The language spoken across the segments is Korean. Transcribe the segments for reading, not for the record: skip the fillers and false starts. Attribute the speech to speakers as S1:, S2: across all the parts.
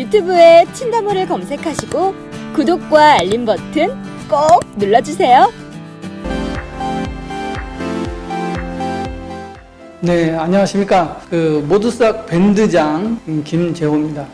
S1: 유튜브에 친다모를 검색하시고 구독과 알림 버튼 꼭 눌러주세요.
S2: 네, 안녕하십니까. 모두싹 밴드장 김재호입니다.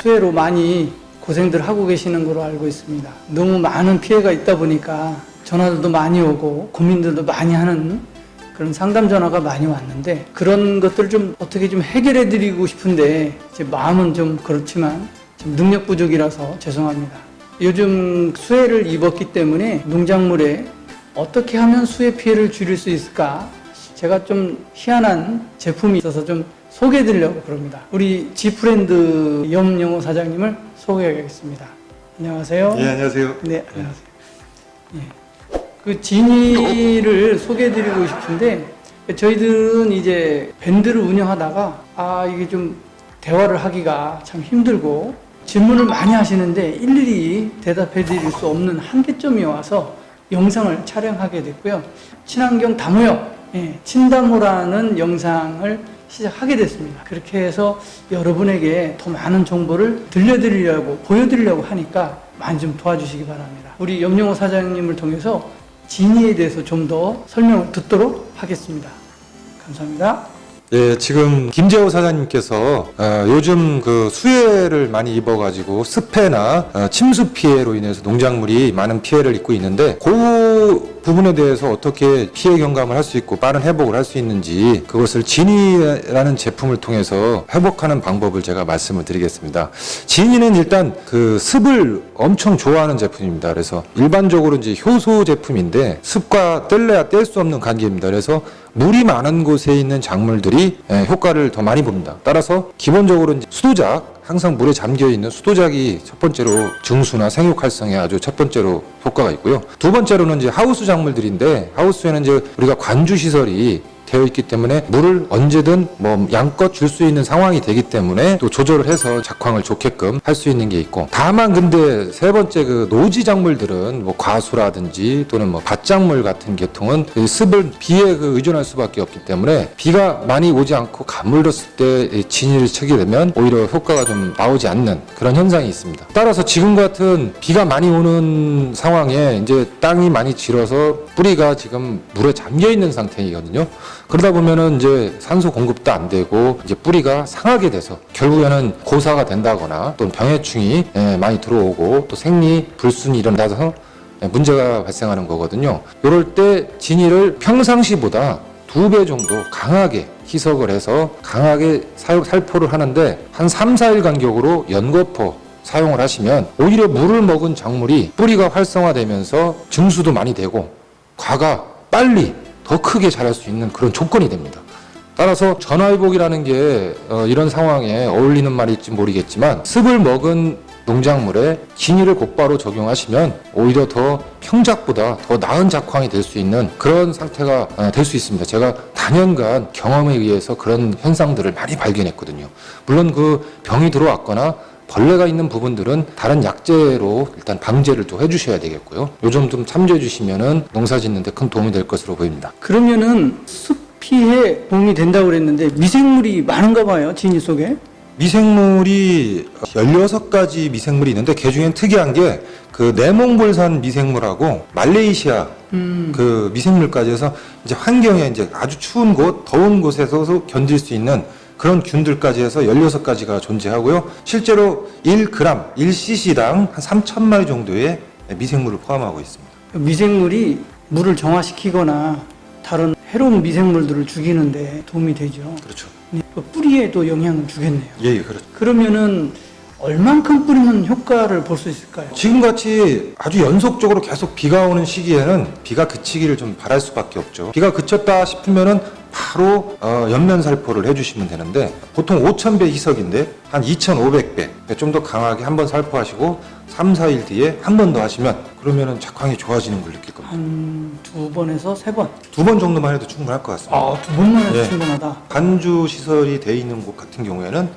S2: 수해로 많이 고생들 하고 계시는 걸로 알고 있습니다. 너무 많은 피해가 있다 보니까 전화들도 많이 오고 고민들도 많이 하는 그런 상담 전화가 많이 왔는데, 그런 것들을 좀 어떻게 좀 해결해 드리고 싶은데 제 마음은 좀 그렇지만 좀 능력 부족이라서 죄송합니다. 요즘 수해를 입었기 때문에 농작물에 어떻게 하면 수해 피해를 줄일 수 있을까? 제가 좀 희한한 제품이 있어서 좀 소개해 드리려고 그럽니다. 우리 지프렌드 염영호 사장님을 소개하겠습니다. 안녕하세요.
S3: 예, 안녕하세요.
S2: 네, 안녕하세요. 예. 그 지니를 소개해 드리고 싶은데, 저희들은 이제 밴드를 운영하다가 이게 좀 대화를 하기가 참 힘들고 질문을 많이 하시는데 일일이 대답해 드릴 수 없는 한계점이 와서 영상을 촬영하게 됐고요. 친환경 다모역, 친다모라는 영상을 시작하게 됐습니다. 그렇게 해서 여러분에게 더 많은 정보를 들려드리려고, 보여드리려고 하니까 많이 좀 도와주시기 바랍니다. 우리 염영호 사장님을 통해서 지니에 대해서 좀 더 설명을 듣도록 하겠습니다. 감사합니다.
S3: 예, 지금 김재호 사장님께서 요즘 그 수해를 많이 입어가지고 습해나 침수 피해로 인해서 농작물이 많은 피해를 입고 있는데, 그 부분에 대해서 어떻게 피해 경감을 할 수 있고 빠른 회복을 할 수 있는지, 그것을 지니라는 제품을 통해서 회복하는 방법을 제가 말씀을 드리겠습니다. 지니는 일단 그 습을 엄청 좋아하는 제품입니다. 그래서 일반적으로 이제 효소 제품인데 습과 뗄래야 뗄 수 없는 관계입니다. 그래서 물이 많은 곳에 있는 작물들이 효과를 더 많이 봅니다. 따라서 기본적으로 이제 수도작, 항상 물에 잠겨 있는 수도작이 첫 번째로 증수나 생육 활성에 아주 첫 번째로 효과가 있고요. 두 번째로는 이제 하우스 작물들인데, 하우스에는 이제 우리가 관주 시설이 되어 있기 때문에 물을 언제든 양껏 줄 수 있는 상황이 되기 때문에 또 조절을 해서 작황을 좋게끔 할 수 있는 게 있고, 다만 근데 세 번째 그 노지 작물들은 과수라든지 또는 밭작물 같은 계통은 습을 비에 의존할 수밖에 없기 때문에 비가 많이 오지 않고 가물었을 때 진이를 치게 되면 오히려 효과가 좀 나오지 않는 그런 현상이 있습니다. 따라서 지금 같은 비가 많이 오는 상황에 이제 땅이 많이 질어서 뿌리가 지금 물에 잠겨 있는 상태이거든요. 그러다 보면은 이제 산소 공급도 안 되고 이제 뿌리가 상하게 돼서 결국에는 고사가 된다거나 또 병해충이 많이 들어오고 또 생리 불순이 일어나서 문제가 발생하는 거거든요. 이럴 때 지니를 평상시보다 2배 정도 강하게 희석을 해서 강하게 살포를 하는데, 한 3, 4일 간격으로 연거포 사용을 하시면 오히려 물을 먹은 작물이 뿌리가 활성화되면서 증수도 많이 되고 과가 빨리 더 크게 자랄 수 있는 그런 조건이 됩니다. 따라서 전화위복이라는 게 이런 상황에 어울리는 말일지 모르겠지만, 습을 먹은 농작물에 지니를 곧바로 적용하시면 오히려 더 평작보다 더 나은 작황이 될 수 있는 그런 상태가 될 수 있습니다. 제가 단연간 경험에 의해서 그런 현상들을 많이 발견했거든요. 물론 그 병이 들어왔거나 벌레가 있는 부분들은 다른 약재로 일단 방제를 또 해주셔야 되겠고요. 요 점 좀 참조해 주시면은 농사 짓는데 큰 도움이 될 것으로 보입니다.
S2: 그러면은 습 피해 도움이 된다고 그랬는데 미생물이 많은가 봐요, 지니 속에?
S3: 미생물이 16가지 미생물이 있는데, 그 중엔 특이한 게 그 내몽골산 미생물하고 말레이시아 그 미생물까지 해서 이제 환경에 이제 아주 추운 곳, 더운 곳에서도 견딜 수 있는 그런 균들까지 해서 16가지가 존재하고요. 실제로 1g, 1cc당 한 3,000마리 정도의 미생물을 포함하고 있습니다.
S2: 미생물이 물을 정화시키거나 다른 해로운 미생물들을 죽이는데 도움이 되죠.
S3: 그렇죠.
S2: 뿌리에도 영향을 주겠네요.
S3: 예, 그렇죠.
S2: 그러면은 얼만큼 뿌리면 효과를 볼 수 있을까요?
S3: 지금같이 아주 연속적으로 계속 비가 오는 시기에는 비가 그치기를 좀 바랄 수밖에 없죠. 비가 그쳤다 싶으면은 바로 연면 살포를 해주시면 되는데, 보통 5,000배 희석인데 한 2,500배 좀 더 강하게 한번 살포하시고 3, 4일 뒤에 한 번 더 하시면 그러면은 작황이 좋아지는 걸 느낄 겁니다.
S2: 한 2번에서 3번.
S3: 2번 정도만 해도 충분할 것 같습니다.
S2: 2번만 해도
S3: 예.
S2: 충분하다.
S3: 관주 시설이 돼 있는 곳 같은 경우에는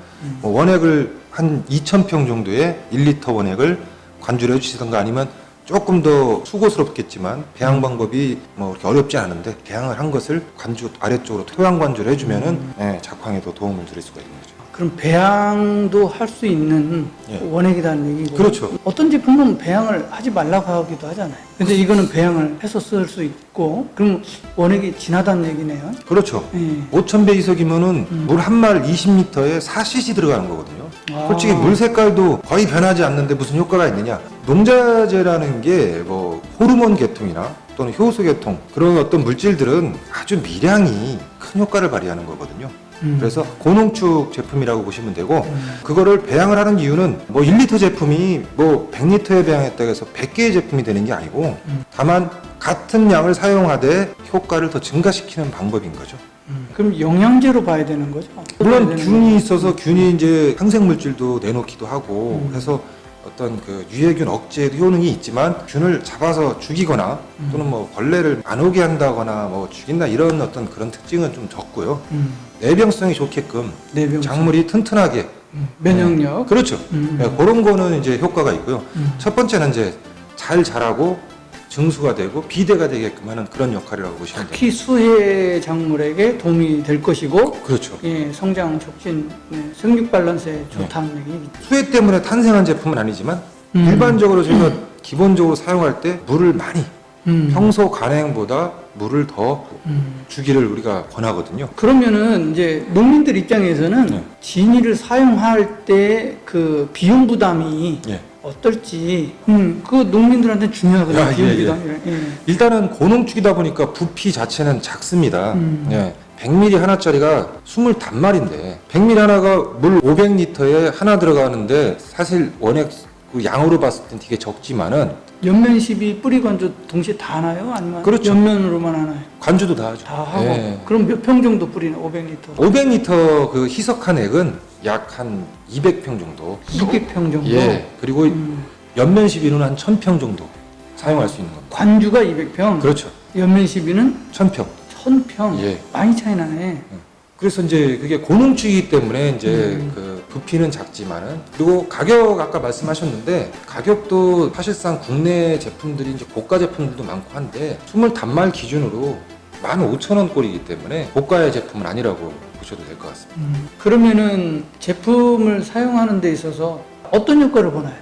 S3: 원액을 한 2,000평 정도의 1리터 원액을 관주를 해주시던가 아니면 조금 더 수고스럽겠지만 배양 방법이 뭐 그렇게 어렵지 않은데 배양을 한 것을 관주 아래쪽으로 토양 관주를 해주면은 예, 작황에도 도움을 드릴 수가 있는 거죠.
S2: 그럼 배양도 할 수 있는
S3: 예.
S2: 원액이라는 얘기고.
S3: 그렇죠.
S2: 어떤 제품은 배양을 하지 말라고 하기도 하잖아요. 근데 이거는 배양을 해서 쓸 수 있고, 그럼 원액이 진하다는 얘기네요.
S3: 그렇죠.
S2: 예.
S3: 5,000배 이석이면은 물 한 말 20리터에 4cc 들어가는 거거든요.
S2: 아.
S3: 솔직히 물 색깔도 거의 변하지 않는데 무슨 효과가 있느냐? 농자재라는 게 뭐 호르몬 계통이나 또는 효소 계통 그런 어떤 물질들은 아주 미량이 큰 효과를 발휘하는 거거든요. 그래서 고농축 제품이라고 보시면 되고 그거를 배양을 하는 이유는 뭐 1리터 제품이 뭐 100리터에 배양했다고 해서 100개의 제품이 되는 게 아니고 다만 같은 양을 사용하되 효과를 더 증가시키는 방법인 거죠.
S2: 그럼 영양제로 봐야 되는 거죠?
S3: 물론
S2: 봐야 되는
S3: 균이 있어서 균이 이제 항생물질도 내놓기도 하고 해서 어떤 그 유해균 억제 효능이 있지만 균을 잡아서 죽이거나 또는 뭐 벌레를 안 오게 한다거나 뭐 죽인다 이런 어떤 그런 특징은 좀 적고요. 내병성이 좋게끔
S2: 내병성.
S3: 작물이 튼튼하게
S2: 면역력.
S3: 그렇죠. 네, 그런 거는 이제 효과가 있고요. 첫 번째는 이제 잘 자라고 증수가 되고 비대가 되게끔 하는 그런 역할이라고 보시면 돼요.
S2: 특히 수해 작물에게 도움이 될 것이고,
S3: 그렇죠.
S2: 예, 성장 촉진, 네, 생육 밸런스에 좋다는 얘기죠.
S3: 수해 때문에 탄생한 제품은 아니지만 일반적으로 저희가 기본적으로 사용할 때 물을 많이 평소 간행보다 물을 더 주기를 우리가 권하거든요.
S2: 그러면은 이제 농민들 입장에서는
S3: 네.
S2: 진이를 사용할 때 그 비용 부담이
S3: 예.
S2: 어떨지, 그 농민들한테 중요하거든요.
S3: 아,
S2: 비용
S3: 예, 예.
S2: 부담이. 예.
S3: 일단은 고농축이다 보니까 부피 자체는 작습니다. 예. 100ml 하나짜리가 20단말인데 100ml 하나가 물 500리터에 하나 들어가는데 사실 원액 그 양으로 봤을 땐 되게 적지만은
S2: 연면 시비 뿌리 건조 동시에 다 하나요? 아니면
S3: 그렇죠.
S2: 연면으로만 하나요?
S3: 관주도 다 하죠.
S2: 다 하고.
S3: 예.
S2: 그럼 몇 평 정도 뿌리나? 500리터.
S3: 500리터 그 희석한 액은 약 한 200평 정도.
S2: 200평 정도.
S3: 예. 그리고 연면 시비는 한 1000평 정도 사용할 수 있는 겁니다.
S2: 관주가 200평.
S3: 그렇죠.
S2: 연면 시비는
S3: 1000평.
S2: 1000평.
S3: 예.
S2: 많이 차이 나네.
S3: 그래서 이제 그게 고농축이기 때문에 이제 그 부피는 작지만은 그리고 가격 아까 말씀하셨는데 가격도 사실상 국내 제품들이 이제 고가 제품들도 많고 한데 20단말 기준으로 15,000원 꼴이기 때문에 고가의 제품은 아니라고 보셔도 될 것 같습니다.
S2: 그러면은 제품을 사용하는 데 있어서 어떤 효과를 보나요?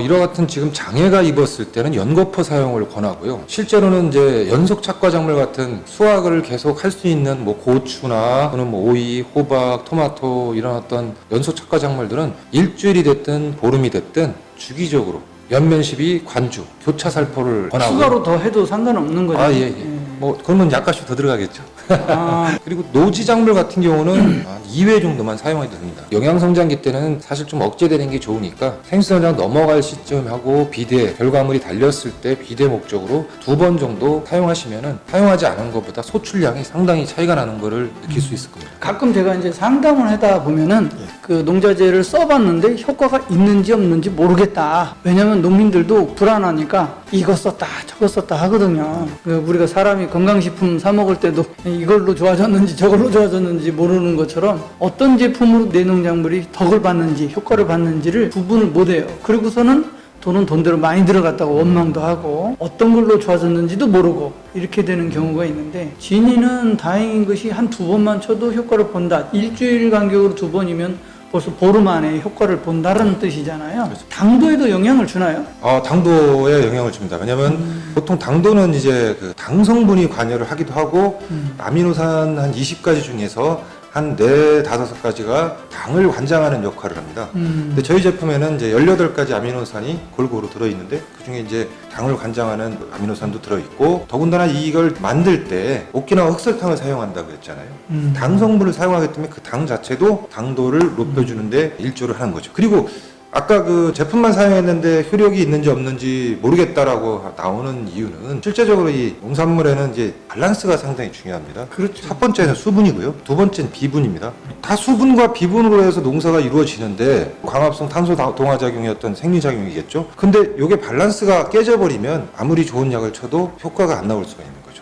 S3: 이와 같은 지금 장애가 입었을 때는 연거푸 사용을 권하고요. 실제로는 이제 연속 착과 작물 같은 수확을 계속 할 수 있는 뭐 고추나 또는 뭐 오이, 호박, 토마토 이런 어떤 연속 착과 작물들은 일주일이 됐든 보름이 됐든 주기적으로 연면 시비, 관주, 교차 살포를 권하고
S2: 추가로 더 해도 상관없는 거죠?
S3: 아, 예, 예. 뭐 그러면 약값이 더 들어가겠죠.
S2: 아,
S3: 그리고 노지 작물 같은 경우는 한 2회 정도만 사용해도 됩니다. 영양 성장기 때는 사실 좀 억제되는 게 좋으니까 생수성장 넘어갈 시점하고 비대 결과물이 달렸을 때 비대 목적으로 2번 정도 사용하시면은 사용하지 않은 것보다 소출량이 상당히 차이가 나는 거를 느낄 수 있을 겁니다.
S2: 가끔 제가 이제 상담을 하다 보면은 그 농자재를 써봤는데 효과가 있는지 없는지 모르겠다. 왜냐면 농민들도 불안하니까 이거 썼다 저거 썼다 하거든요. 우리가 사람이 건강식품 사 먹을 때도 이걸로 좋아졌는지 저걸로 좋아졌는지 모르는 것처럼 어떤 제품으로 내 농작물이 덕을 받는지 효과를 받는지를 구분을 못해요. 그리고서는 돈은 돈대로 많이 들어갔다고 원망도 하고 어떤 걸로 좋아졌는지도 모르고 이렇게 되는 경우가 있는데 진이는 다행인 것이 한 2번만 쳐도 효과를 본다. 일주일 간격으로 2번이면 벌써 보름 안에 효과를 본다는 뜻이잖아요.
S3: 그렇죠.
S2: 당도에도 영향을 주나요?
S3: 당도에 영향을 줍니다. 왜냐하면 보통 당도는 이제 그 당 성분이 관여를 하기도 하고 아미노산 한 20가지 중에서 한 4-5가지가 당을 관장하는 역할을 합니다. 근데 저희 제품에는 이제 18가지 아미노산이 골고루 들어있는데 그 중에 이제 당을 관장하는 아미노산도 들어있고 더군다나 이걸 만들 때 오키나와 흑설탕을 사용한다고 했잖아요. 당 성분을 사용하기 때문에 그 당 자체도 당도를 높여주는데 일조를 하는 거죠. 그리고 아까 그 제품만 사용했는데 효력이 있는지 없는지 모르겠다라고 나오는 이유는 실제적으로 이 농산물에는 이제 밸런스가 상당히 중요합니다.
S2: 그렇죠.
S3: 첫 번째는 수분이고요. 두 번째는 비분입니다. 다 수분과 비분으로 해서 농사가 이루어지는데 광합성 탄소 동화작용이 어떤 생리작용이겠죠. 근데 이게 밸런스가 깨져버리면 아무리 좋은 약을 쳐도 효과가 안 나올 수가 있는 거죠.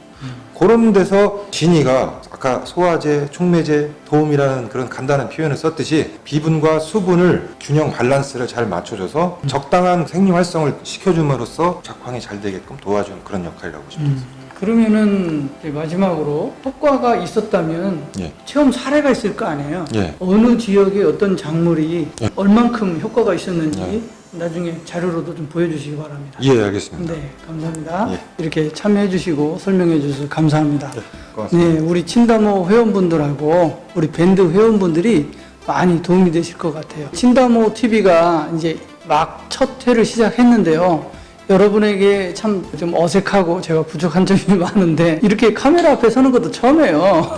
S3: 그런 데서 진이가 아까 소화제, 촉매제, 도움이라는 그런 간단한 표현을 썼듯이 비분과 수분을 균형 밸런스를 잘 맞춰줘서 적당한 생리 활성을 시켜줌으로써 작황이 잘 되게끔 도와주는 그런 역할이라고 보시면 되겠습니다.
S2: 그러면은 이제 마지막으로 효과가 있었다면
S3: 예.
S2: 체험 사례가 있을 거 아니에요.
S3: 예.
S2: 어느 지역에 어떤 작물이
S3: 예.
S2: 얼만큼 효과가 있었는지
S3: 예.
S2: 나중에 자료로도 좀 보여주시기 바랍니다.
S3: 예, 알겠습니다.
S2: 네, 감사합니다.
S3: 예.
S2: 이렇게 참여해주시고 설명해주셔서 감사합니다.
S3: 네, 고맙습니다.
S2: 네, 우리 친다모 회원분들하고 우리 밴드 회원분들이 많이 도움이 되실 것 같아요. 친다모 TV가 이제 막 첫 회를 시작했는데요. 여러분에게 참 좀 어색하고 제가 부족한 점이 많은데 이렇게 카메라 앞에 서는 것도 처음이에요.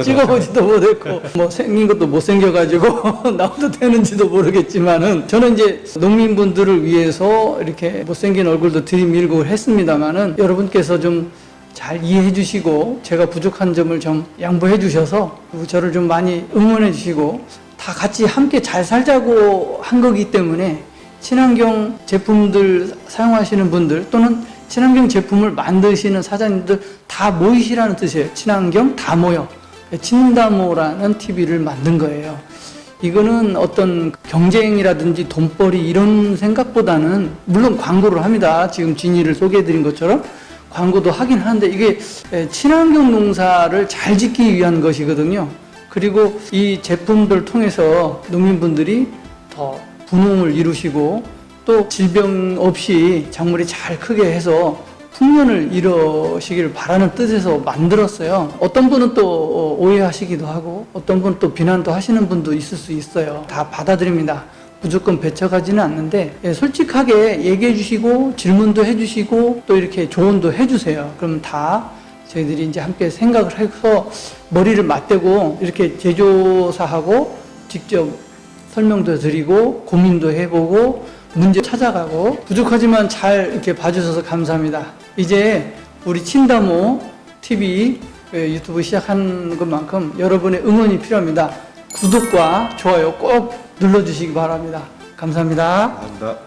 S2: 찍어보지도 못했고 뭐 생긴 것도 못생겨가지고 나와도 되는지도 모르겠지만은 저는 이제 농민분들을 위해서 이렇게 못생긴 얼굴도 들이밀고 했습니다만은 여러분께서 좀 잘 이해해 주시고 제가 부족한 점을 좀 양보해 주셔서 저를 좀 많이 응원해 주시고 다 같이 함께 잘 살자고 한 거기 때문에 친환경 제품들 사용하시는 분들 또는 친환경 제품을 만드시는 사장님들 다 모이시라는 뜻이에요. 친환경 다 모여. 친다모라는 TV를 만든 거예요. 이거는 어떤 경쟁이라든지 돈벌이 이런 생각보다는 물론 광고를 합니다. 지금 진이를 소개해드린 것처럼 광고도 하긴 하는데 이게 친환경 농사를 잘 짓기 위한 것이거든요. 그리고 이 제품들 통해서 농민분들이 더 분홍을 이루시고 또 질병 없이 작물이 잘 크게 해서 풍년을 이루시기를 바라는 뜻에서 만들었어요. 어떤 분은 또 오해하시기도 하고 어떤 분은 또 비난도 하시는 분도 있을 수 있어요. 다 받아들입니다. 무조건 배척하지는 않는데 솔직하게 얘기해 주시고 질문도 해 주시고 또 이렇게 조언도 해 주세요. 그럼 다 저희들이 이제 함께 생각을 해서 머리를 맞대고 이렇게 제조사하고 직접 설명도 드리고 고민도 해보고 문제 찾아가고 부족하지만 잘 이렇게 봐주셔서 감사합니다. 이제 우리 친다모 TV 유튜브 시작한 것만큼 여러분의 응원이 필요합니다. 구독과 좋아요 꼭 눌러주시기 바랍니다. 감사합니다.
S3: 감사합니다.